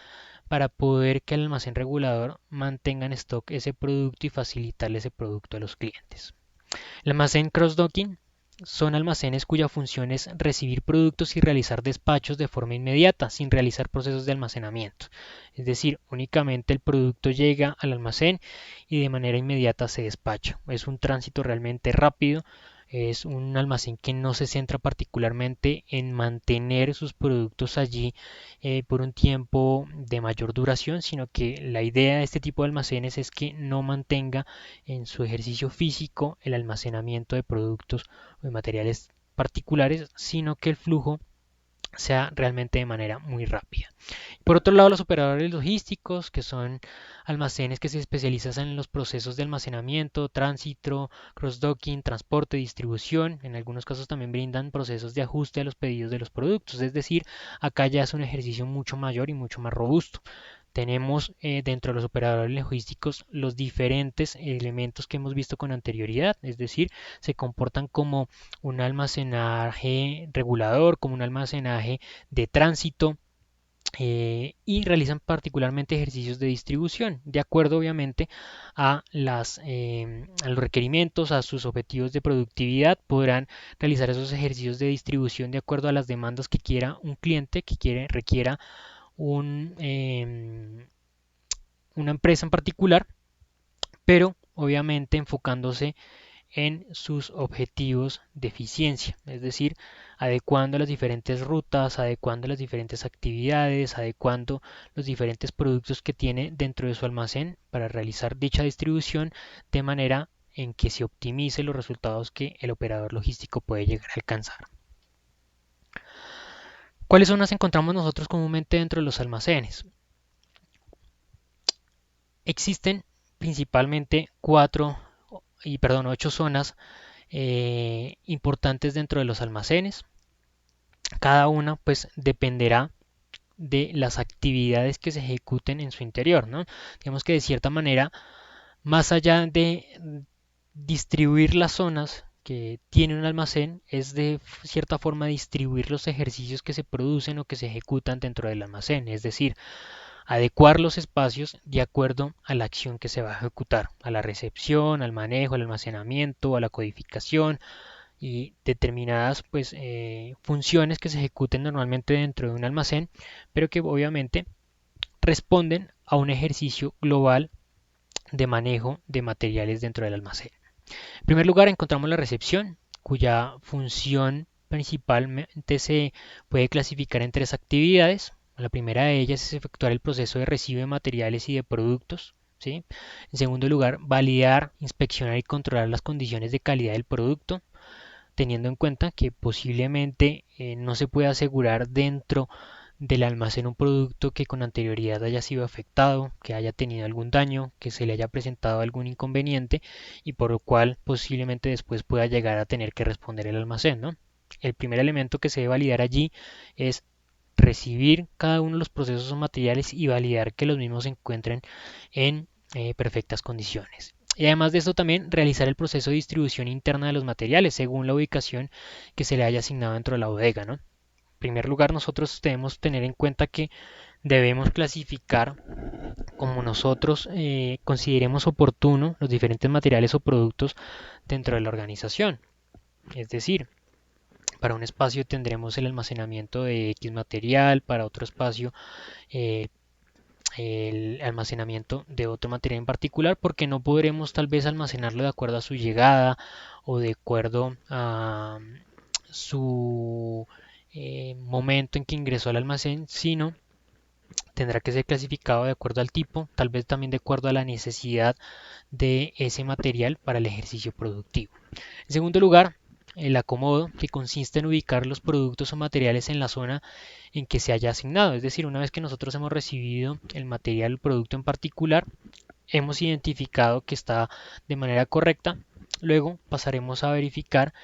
para poder que el almacén regulador mantenga en stock ese producto y facilitarle ese producto a los clientes. El almacén cross-docking son almacenes cuya función es recibir productos y realizar despachos de forma inmediata, sin realizar procesos de almacenamiento. Es decir, únicamente el producto llega al almacén y de manera inmediata se despacha. Es un tránsito realmente rápido. Es un almacén que no se centra particularmente en mantener sus productos allí por un tiempo de mayor duración, sino que la idea de este tipo de almacenes es que no mantenga en su ejercicio físico el almacenamiento de productos o de materiales particulares, sino que el flujo sea realmente de manera muy rápida. Por otro lado, los operadores logísticos, que son almacenes que se especializan en los procesos de almacenamiento, tránsito, cross-docking, transporte, distribución. En algunos casos también brindan procesos de ajuste a los pedidos de los productos. Es decir, acá ya es un ejercicio mucho mayor y mucho más robusto. Tenemos dentro de los operadores logísticos los diferentes elementos que hemos visto con anterioridad, es decir, se comportan como un almacenaje regulador, como un almacenaje de tránsito, y realizan particularmente ejercicios de distribución, de acuerdo obviamente a los requerimientos, a sus objetivos de productividad. Podrán realizar esos ejercicios de distribución de acuerdo a las demandas que quiera un cliente, requiera un, una empresa en particular, pero obviamente enfocándose en sus objetivos de eficiencia, es decir, adecuando las diferentes rutas, adecuando las diferentes actividades, adecuando los diferentes productos que tiene dentro de su almacén para realizar dicha distribución de manera en que se optimice los resultados que el operador logístico puede llegar a alcanzar. ¿Cuáles zonas encontramos nosotros comúnmente dentro de los almacenes? Existen principalmente ocho zonas importantes dentro de los almacenes. Cada una pues dependerá de las actividades que se ejecuten en su interior, ¿no? Digamos que de cierta manera, más allá de distribuir las zonas que tiene un almacén, es de cierta forma distribuir los ejercicios que se producen o que se ejecutan dentro del almacén, es decir, adecuar los espacios de acuerdo a la acción que se va a ejecutar, a la recepción, al manejo, al almacenamiento, a la codificación y determinadas pues funciones que se ejecuten normalmente dentro de un almacén, pero que obviamente responden a un ejercicio global de manejo de materiales dentro del almacén. En primer lugar encontramos la recepción, cuya función principalmente se puede clasificar en tres actividades. La primera de ellas es efectuar el proceso de recibo de materiales y de productos. ¿Sí? En segundo lugar, validar, inspeccionar y controlar las condiciones de calidad del producto, teniendo en cuenta que posiblemente no se puede asegurar dentro del almacén un producto que con anterioridad haya sido afectado, que haya tenido algún daño, que se le haya presentado algún inconveniente y por lo cual posiblemente después pueda llegar a tener que responder el almacén, ¿no? El primer elemento que se debe validar allí es recibir cada uno de los procesos o materiales y validar que los mismos se encuentren en perfectas condiciones. Y además de esto también realizar el proceso de distribución interna de los materiales según la ubicación que se le haya asignado dentro de la bodega, ¿no? En primer lugar, nosotros debemos tener en cuenta que debemos clasificar como nosotros consideremos oportuno los diferentes materiales o productos dentro de la organización. Es decir, para un espacio tendremos el almacenamiento de X material, para otro espacio eh, el almacenamiento de otro material en particular, porque no podremos tal vez almacenarlo de acuerdo a su llegada o de acuerdo a su momento en que ingresó al almacén, sino tendrá que ser clasificado de acuerdo al tipo, tal vez también de acuerdo a la necesidad de ese material para el ejercicio productivo. En segundo lugar, el acomodo, que consiste en ubicar los productos o materiales en la zona en que se haya asignado. Es decir, una vez que nosotros hemos recibido el material o producto en particular, hemos identificado que está de manera correcta, luego pasaremos a verificar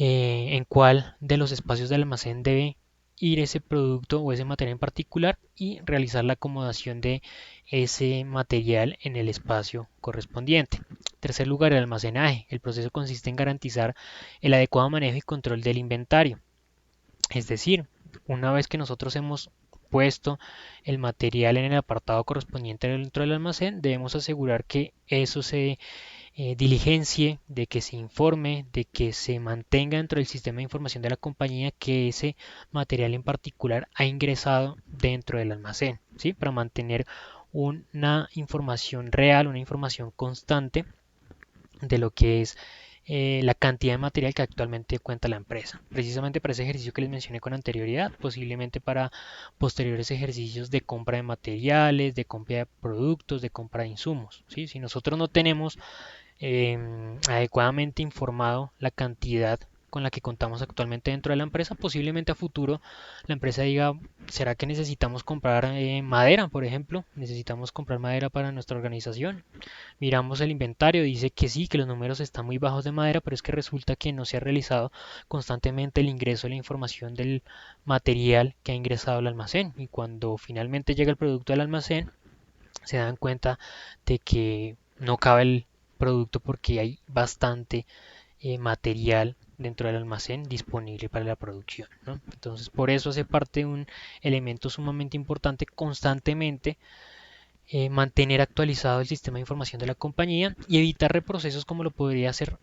en cuál de los espacios del almacén debe ir ese producto o ese material en particular y realizar la acomodación de ese material en el espacio correspondiente. En tercer lugar, el almacenaje. El proceso consiste en garantizar el adecuado manejo y control del inventario. Es decir, una vez que nosotros hemos puesto el material en el apartado correspondiente dentro del almacén, debemos asegurar que eso se diligencie, de que se informe, de que se mantenga dentro del sistema de información de la compañía que ese material en particular ha ingresado dentro del almacén, ¿sí? Para mantener una información real, una información constante de lo que es la cantidad de material que actualmente cuenta la empresa. Precisamente para ese ejercicio que les mencioné con anterioridad, posiblemente para posteriores ejercicios de compra de materiales, de compra de productos, de compra de insumos. ¿Sí? Si nosotros no tenemos adecuadamente informado la cantidad con la que contamos actualmente dentro de la empresa. Posiblemente a futuro la empresa diga, ¿será que necesitamos comprar madera, por ejemplo? ¿Necesitamos comprar madera para nuestra organización? Miramos el inventario, dice que sí, que los números están muy bajos de madera, pero es que resulta que no se ha realizado constantemente el ingreso de la información del material que ha ingresado al almacén. Y cuando finalmente llega el producto al almacén, se dan cuenta de que no cabe el producto porque hay bastante material dentro del almacén disponible para la producción, ¿no? Entonces, por eso hace parte de un elemento sumamente importante constantemente mantener actualizado el sistema de información de la compañía y evitar reprocesos como lo podría ser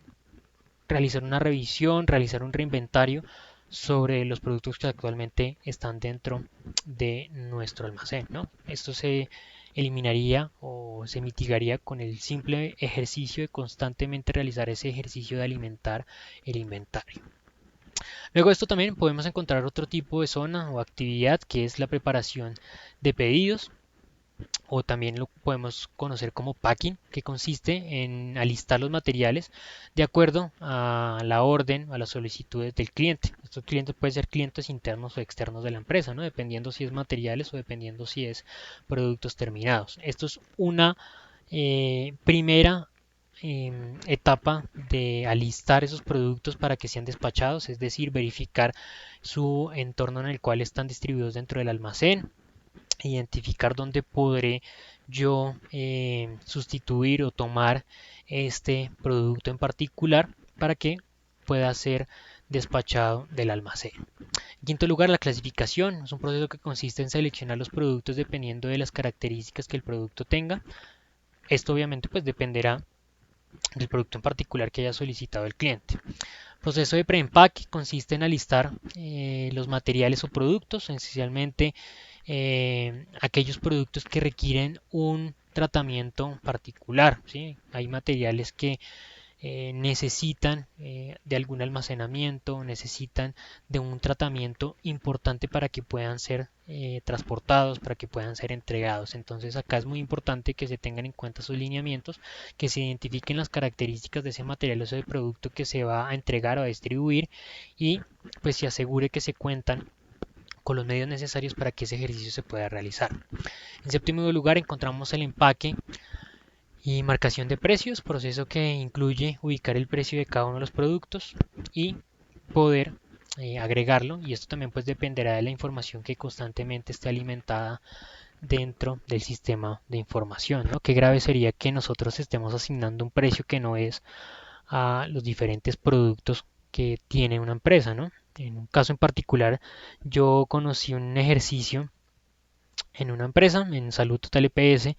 realizar una revisión, realizar un reinventario sobre los productos que actualmente están dentro de nuestro almacén, ¿no? Esto se eliminaría o se mitigaría con el simple ejercicio de constantemente realizar ese ejercicio de alimentar el inventario. Luego de esto también podemos encontrar otro tipo de zona o actividad que es la preparación de pedidos, o también lo podemos conocer como packing, que consiste en alistar los materiales de acuerdo a la orden, a las solicitudes del cliente. Estos clientes pueden ser clientes internos o externos de la empresa, ¿no? Dependiendo si es materiales o dependiendo si es productos terminados. Esto es una primera etapa de alistar esos productos para que sean despachados, es decir, verificar su entorno en el cual están distribuidos dentro del almacén, identificar dónde podré yo sustituir o tomar este producto en particular para que pueda ser despachado del almacén. En quinto lugar, la clasificación es un proceso que consiste en seleccionar los productos dependiendo de las características que el producto tenga. Esto obviamente pues dependerá del producto en particular que haya solicitado el cliente. El proceso de preempaque consiste en alistar los materiales o productos, esencialmente aquellos productos que requieren un tratamiento particular, ¿sí? Hay materiales que necesitan de algún almacenamiento, necesitan de un tratamiento importante para que puedan ser transportados, para que puedan ser entregados. Entonces acá es muy importante que se tengan en cuenta sus lineamientos, que se identifiquen las características de ese material o ese producto que se va a entregar o a distribuir y pues se asegure que se cuentan con los medios necesarios para que ese ejercicio se pueda realizar. En séptimo lugar encontramos el empaque y marcación de precios, proceso que incluye ubicar el precio de cada uno de los productos y poder agregarlo, y esto también pues dependerá de la información que constantemente esté alimentada dentro del sistema de información, ¿no? Qué grave sería que nosotros estemos asignando un precio que no es a los diferentes productos que tiene una empresa, ¿no? En un caso en particular, yo conocí un ejercicio en una empresa, en Salud Total EPS.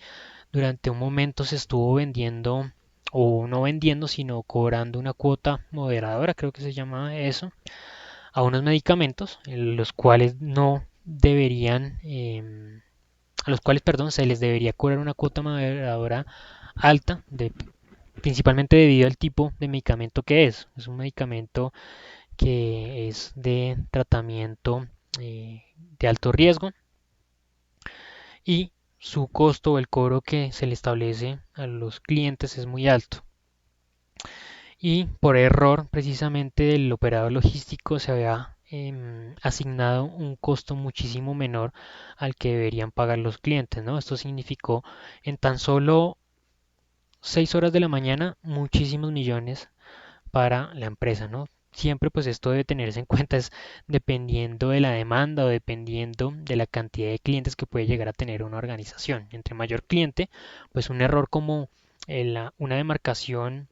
Durante un momento se estuvo vendiendo, o no vendiendo, sino cobrando una cuota moderadora, creo que se llama eso, a unos medicamentos, en los cuales no deberían, a los cuales, perdón, se les debería cobrar una cuota moderadora alta, principalmente debido al tipo de medicamento que es. Es un medicamento que es de tratamiento de alto riesgo y su costo o el cobro que se le establece a los clientes es muy alto. Y por error precisamente del operador logístico se había asignado un costo muchísimo menor al que deberían pagar los clientes, ¿no? Esto significó en tan solo 6 horas de la mañana muchísimos millones para la empresa, ¿no? Siempre pues esto debe tenerse en cuenta es dependiendo de la demanda o dependiendo de la cantidad de clientes que puede llegar a tener una organización. Entre mayor cliente, pues un error como una demarcación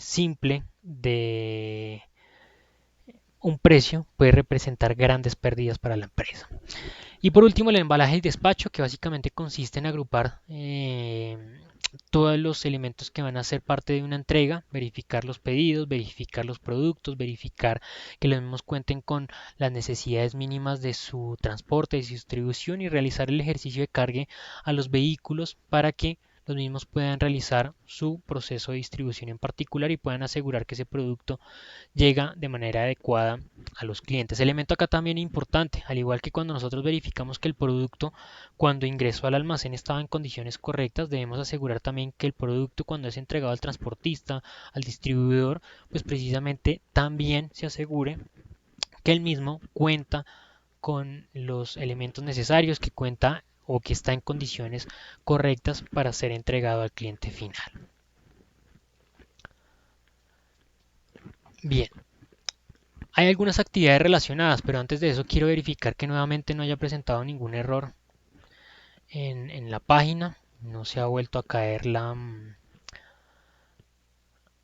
simple de un precio puede representar grandes pérdidas para la empresa. Y por último, el embalaje y despacho, que básicamente consiste en agrupar todos los elementos que van a ser parte de una entrega, verificar los pedidos, verificar los productos, verificar que los mismos cuenten con las necesidades mínimas de su transporte y su distribución y realizar el ejercicio de cargue a los vehículos para que los mismos puedan realizar su proceso de distribución en particular y puedan asegurar que ese producto llega de manera adecuada a los clientes. Elemento acá también importante, al igual que cuando nosotros verificamos que el producto cuando ingresó al almacén estaba en condiciones correctas, debemos asegurar también que el producto cuando es entregado al transportista, al distribuidor, pues precisamente también se asegure que el mismo cuenta con los elementos necesarios, que cuenta o que está en condiciones correctas para ser entregado al cliente final. Bien, hay algunas actividades relacionadas, pero antes de eso quiero verificar que nuevamente no haya presentado ningún error en la página. No se ha vuelto a caer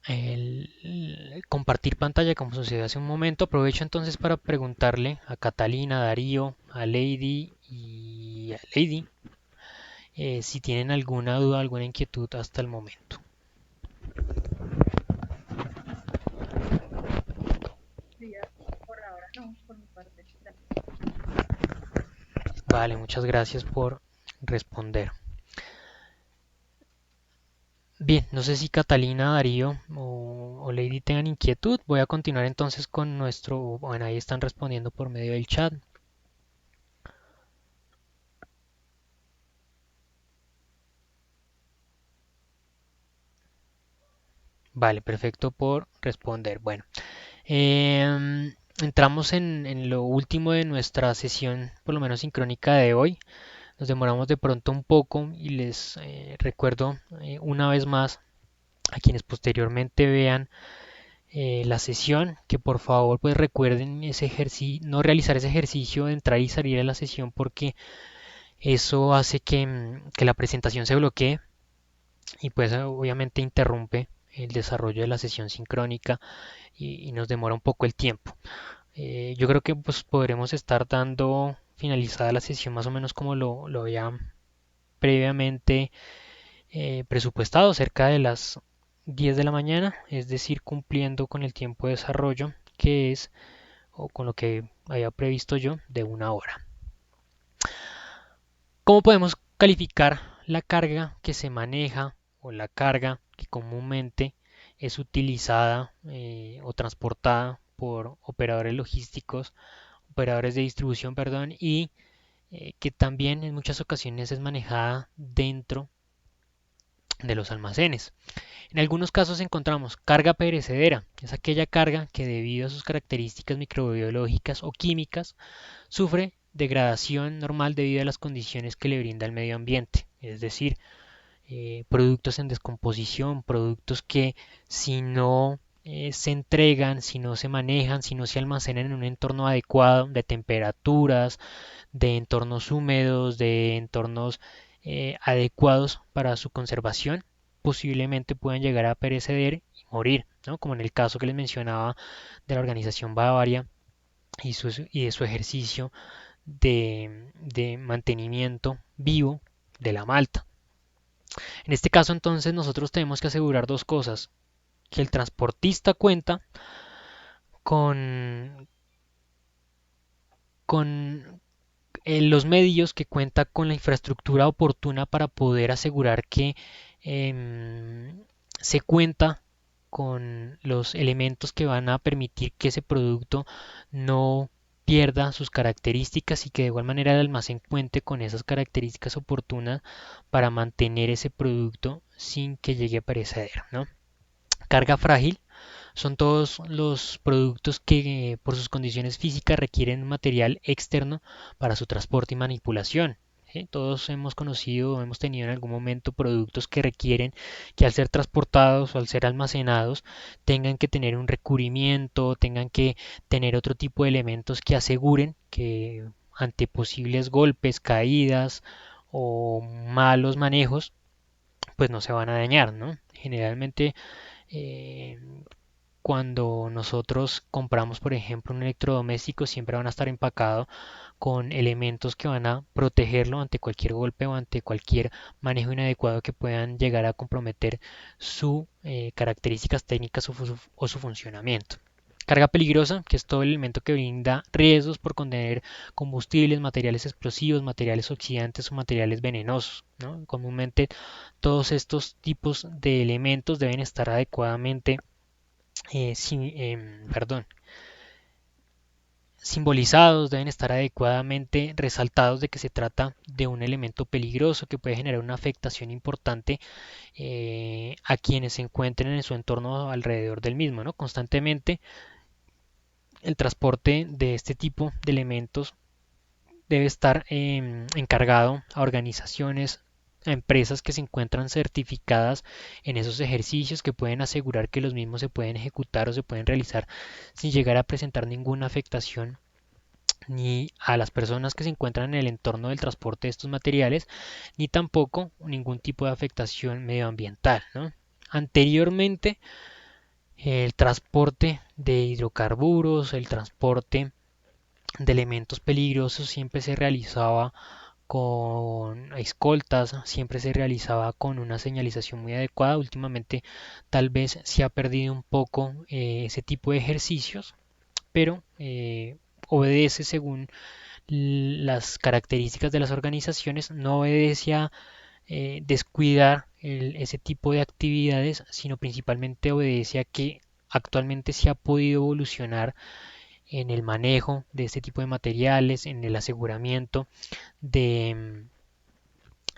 el compartir pantalla como sucedió hace un momento. Aprovecho entonces para preguntarle a Catalina, a Darío, a Lady y a Lady si tienen alguna duda, alguna inquietud hasta el momento. Vale, muchas gracias por responder. Bien, no sé si Catalina, Darío o Lady tengan inquietud. Voy a continuar entonces con nuestro... Bueno, ahí están respondiendo por medio del chat. Vale, perfecto por responder. Bueno, entramos en lo último de nuestra sesión, por lo menos sincrónica de hoy. Nos demoramos de pronto un poco y les recuerdo una vez más a quienes posteriormente vean la sesión, que por favor pues recuerden ese ejercicio, no realizar ese ejercicio de entrar y salir de la sesión porque eso hace que la presentación se bloquee y pues obviamente interrumpe el desarrollo de la sesión sincrónica y nos demora un poco el tiempo. Yo creo que pues podremos estar dando finalizada la sesión más o menos como lo había previamente presupuestado, cerca de las 10 de la mañana, es decir, cumpliendo con el tiempo de desarrollo que es, o con lo que había previsto yo, de una hora. ¿Cómo podemos calificar la carga que se maneja o la carga que comúnmente es utilizada o transportada por operadores logísticos, operadores de distribución, perdón, y que también en muchas ocasiones es manejada dentro de los almacenes? En algunos casos encontramos carga perecedera, es aquella carga que debido a sus características microbiológicas o químicas sufre degradación normal debido a las condiciones que le brinda el medio ambiente, es decir, productos en descomposición, productos que si no se entregan, si no se manejan, si no se almacenan en un entorno adecuado de temperaturas, de entornos húmedos, de entornos adecuados para su conservación, posiblemente puedan llegar a perecer y morir, ¿no? Como en el caso que les mencionaba de la organización Bavaria y de su ejercicio de mantenimiento vivo de la malta. En este caso entonces nosotros tenemos que asegurar dos cosas, que el transportista cuenta con, con los medios, que cuenta con la infraestructura oportuna para poder asegurar que se cuenta con los elementos que van a permitir que ese producto no pierda sus características y que de igual manera el almacén cuente con esas características oportunas para mantener ese producto sin que llegue a perecer, ¿no? Carga frágil son todos los productos que por sus condiciones físicas requieren material externo para su transporte y manipulación. ¿Sí? Todos hemos conocido o hemos tenido en algún momento productos que requieren que al ser transportados o al ser almacenados tengan que tener un recubrimiento, tengan que tener otro tipo de elementos que aseguren que ante posibles golpes, caídas o malos manejos, pues no se van a dañar, ¿no? Generalmente eh, cuando nosotros compramos, por ejemplo, un electrodoméstico, siempre van a estar empacados con elementos que van a protegerlo ante cualquier golpe o ante cualquier manejo inadecuado que puedan llegar a comprometer sus características técnicas o su funcionamiento. Carga peligrosa, que es todo el elemento que brinda riesgos por contener combustibles, materiales explosivos, materiales oxidantes o materiales venenosos, ¿no? Comúnmente todos estos tipos de elementos deben estar adecuadamente perdón, simbolizados, deben estar adecuadamente resaltados de que se trata de un elemento peligroso que puede generar una afectación importante a quienes se encuentren en su entorno alrededor del mismo, ¿no? Constantemente el transporte de este tipo de elementos debe estar encargado a organizaciones, a empresas que se encuentran certificadas en esos ejercicios que pueden asegurar que los mismos se pueden ejecutar o se pueden realizar sin llegar a presentar ninguna afectación ni a las personas que se encuentran en el entorno del transporte de estos materiales, ni tampoco ningún tipo de afectación medioambiental, ¿no? Anteriormente, el transporte de hidrocarburos, el transporte de elementos peligrosos siempre se realizaba con escoltas, siempre se realizaba con una señalización muy adecuada. Últimamente tal vez se ha perdido un poco ese tipo de ejercicios, pero obedece según las características de las organizaciones, no obedece a descuidar ese tipo de actividades, sino principalmente obedece a que actualmente se ha podido evolucionar en el manejo de este tipo de materiales, en el aseguramiento de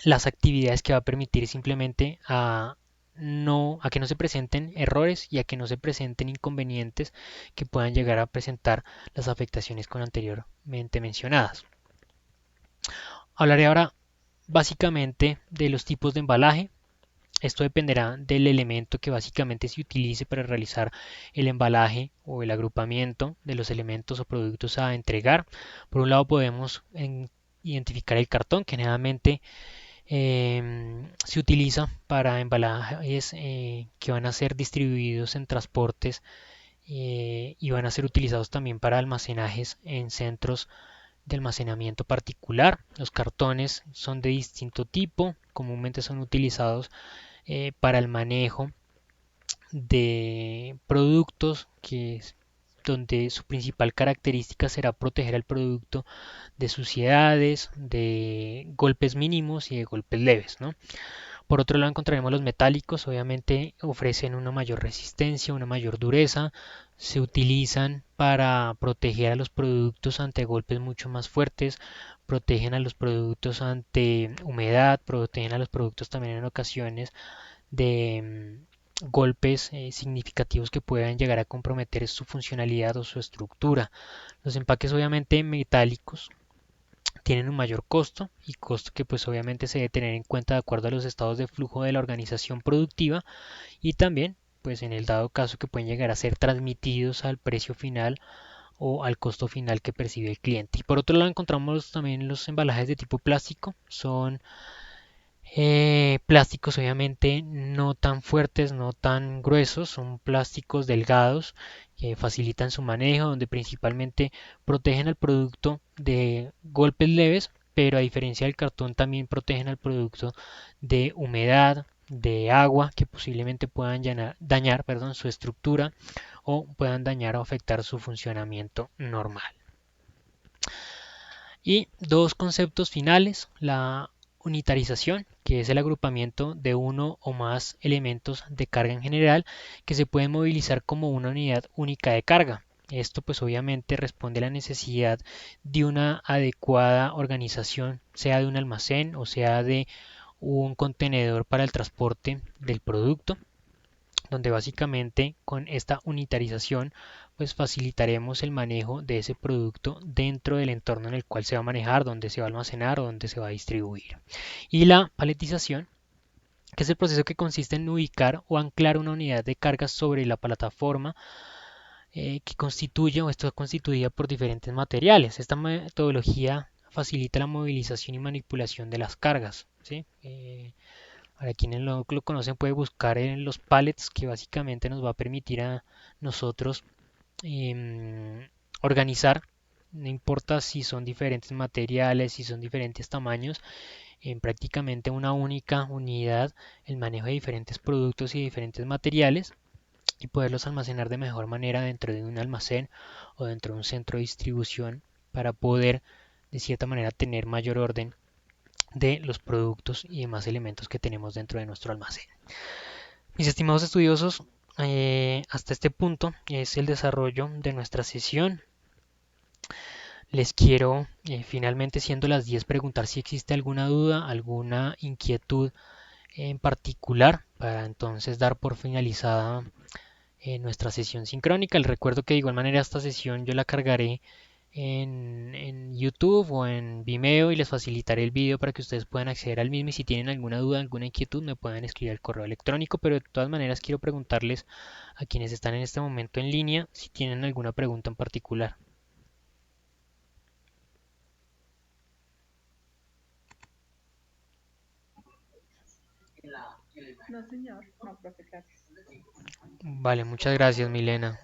las actividades que va a permitir simplemente a que no se presenten errores y a que no se presenten inconvenientes que puedan llegar a presentar las afectaciones con anteriormente mencionadas. Hablaré ahora básicamente de los tipos de embalaje. Esto dependerá del elemento que básicamente se utilice para realizar el embalaje o el agrupamiento de los elementos o productos a entregar. Por un lado podemos identificar el cartón, que generalmente se utiliza para embalajes que van a ser distribuidos en transportes y van a ser utilizados también para almacenajes en centros de almacenamiento particular. Los cartones son de distinto tipo, comúnmente son utilizados para el manejo de productos donde su principal característica será proteger al producto de suciedades, de golpes mínimos y de golpes leves, ¿no? Por otro lado encontraremos los metálicos, obviamente ofrecen una mayor resistencia, una mayor dureza, se utilizan para proteger a los productos ante golpes mucho más fuertes, protegen a los productos ante humedad, protegen a los productos también en ocasiones de golpes significativos que puedan llegar a comprometer su funcionalidad o su estructura. Los empaques obviamente metálicos tienen un mayor costo y costo que pues obviamente se debe tener en cuenta de acuerdo a los estados de flujo de la organización productiva y también pues en el dado caso que pueden llegar a ser transmitidos al precio final o al costo final que percibe el cliente. Y por otro lado encontramos también los embalajes de tipo plástico, son plásticos obviamente no tan fuertes, no tan gruesos, son plásticos delgados que facilitan su manejo, donde principalmente protegen al producto de golpes leves, pero a diferencia del cartón también protegen al producto de humedad, de agua, que posiblemente puedan dañar, perdón, su estructura o puedan dañar o afectar su funcionamiento normal. Y dos conceptos finales, la unitarización, que es el agrupamiento de uno o más elementos de carga en general que se pueden movilizar como una unidad única de carga. Esto pues obviamente responde a la necesidad de una adecuada organización, sea de un almacén o sea de un contenedor para el transporte del producto, donde básicamente con esta unitarización pues facilitaremos el manejo de ese producto dentro del entorno en el cual se va a manejar, donde se va a almacenar o donde se va a distribuir. Y la paletización, que es el proceso que consiste en ubicar o anclar una unidad de carga sobre la plataforma que constituye o está constituida por diferentes materiales. Esta metodología facilita la movilización y manipulación de las cargas, ¿sí? Para quienes lo conocen puede buscar en los pallets que básicamente nos va a permitir a nosotros organizar, no importa si son diferentes materiales, si son diferentes tamaños, en prácticamente una única unidad el manejo de diferentes productos y diferentes materiales y poderlos almacenar de mejor manera dentro de un almacén o dentro de un centro de distribución para poder de cierta manera tener mayor orden de los productos y demás elementos que tenemos dentro de nuestro almacén. Mis estimados estudiosos, hasta este punto es el desarrollo de nuestra sesión. Les quiero finalmente, siendo las 10, preguntar si existe alguna duda, alguna inquietud en particular para entonces dar por finalizada nuestra sesión sincrónica. Les recuerdo que de igual manera esta sesión yo la cargaré en YouTube o en Vimeo y les facilitaré el vídeo para que ustedes puedan acceder al mismo y si tienen alguna duda, alguna inquietud me puedan escribir al correo electrónico, pero de todas maneras quiero preguntarles a quienes están en este momento en línea si tienen alguna pregunta en particular. No, señor. No, profe, gracias. Vale, muchas gracias, Milena.